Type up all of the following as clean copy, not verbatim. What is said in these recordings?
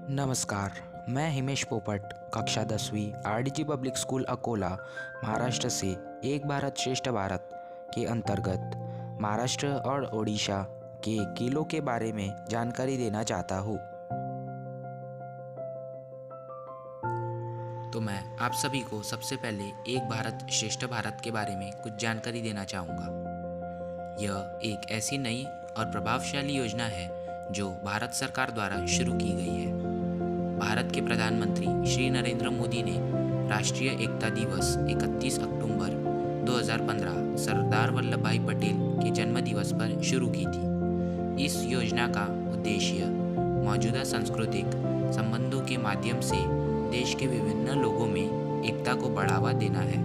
नमस्कार। मैं हिमेश पोपट कक्षा 10वीं RDG public school Akola Maharashtra से एक भारत श्रेष्ठ भारत के अंतर्गत महाराष्ट्र और ओडिशा के किलों के बारे में जानकारी देना चाहता हूँ। तो मैं आप सभी को सबसे पहले एक भारत श्रेष्ठ भारत के बारे में कुछ जानकारी देना चाहूँगा। यह एक ऐसी नई और प्रभावशाली योजना है जो भारत सरकार द्वारा शुरू की गई है। भारत के प्रधानमंत्री श्री नरेंद्र मोदी ने राष्ट्रीय एकता दिवस 31 अक्टूबर 2015 सरदार वल्लभ भाई पटेल के जन्म दिवस पर शुरू की थी। इस योजना का उद्देश्य मौजूदा सांस्कृतिक संबंधों के माध्यम से देश के विभिन्न लोगों में एकता को बढ़ावा देना है।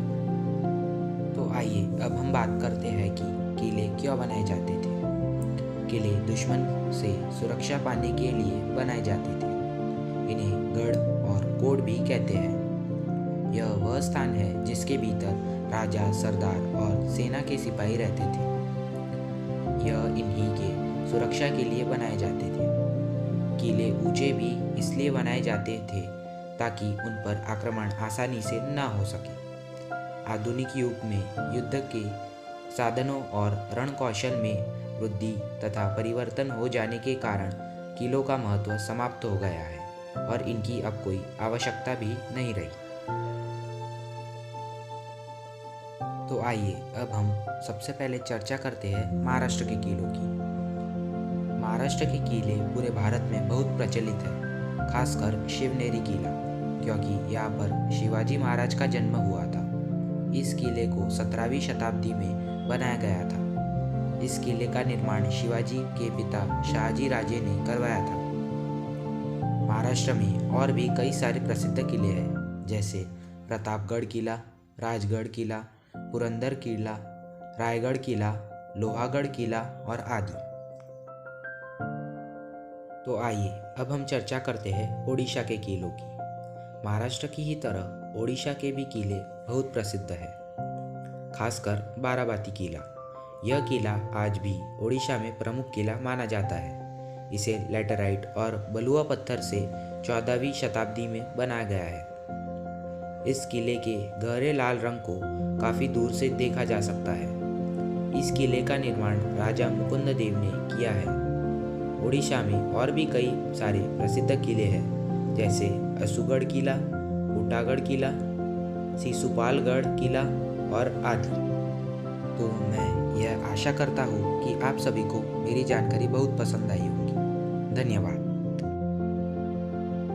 तो आइए अब हम बात करते हैं कि किले क्यों बनाए जाते थे। किले दुश्मन से सुरक्षा पाने के लिए बनाए जाते थे। इन्हें गढ़ और कोट भी कहते हैं। यह वह स्थान है जिसके भीतर राजा, सरदार और सेना के सिपाही रहते थे। यह इन्हीं के सुरक्षा के लिए बनाए जाते थे। किले ऊंचे भी इसलिए बनाए जाते थे ताकि उन पर आक्रमण आसानी से न हो सके। आधुनिक युग में युद्ध के साधनों और रण कौशल में वृद्धि तथा परिवर्तन हो जाने के कारण किलों का महत्व समाप्त हो गया है और इनकी अब कोई आवश्यकता भी नहीं रही। तो आइए अब हम सबसे पहले चर्चा करते हैं महाराष्ट्र के किलों की। महाराष्ट्र के किले पूरे भारत में बहुत प्रचलित है, खासकर शिवनेरी किला, क्योंकि यहाँ पर शिवाजी महाराज का जन्म हुआ था। इस किले को 17वीं शताब्दी में बनाया गया था। इस किले का निर्माण शिवाजी के पिता शाहजी राजे ने करवाया था। महाराष्ट्र में और भी कई सारे प्रसिद्ध किले हैं, जैसे प्रतापगढ़ किला, राजगढ़ किला, पुरंदर किला, रायगढ़ किला, लोहागढ़ किला और आदि। तो आइए अब हम चर्चा करते हैं ओडिशा के किलों की। महाराष्ट्र की ही तरह ओडिशा के भी किले बहुत प्रसिद्ध है, खासकर बाराबाती किला। यह किला आज भी ओडिशा में प्रमुख किला माना जाता है। इसे लैटेराइट और बलुआ पत्थर से 14वीं शताब्दी में बनाया गया है। इस किले के गहरे लाल रंग को काफ़ी दूर से देखा जा सकता है। इस किले का निर्माण राजा मुकुंद देव ने किया है। ओडिशा में और भी कई सारे प्रसिद्ध किले हैं, जैसे असुगढ़ किला, कोटागढ़ किला, सिसुपालगढ़ किला और आदि। तो मैं यह आशा करता हूँ कि आप सभी को मेरी जानकारी बहुत पसंद आई होगी। धन्यवाद।